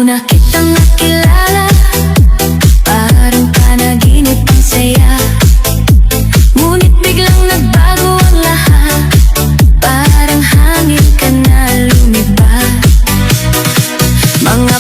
Una kitang nakilala, parang panaginip ang saya. Ngunit biglang nagbago ang lahat, parang hangin ka na lumibad. Mga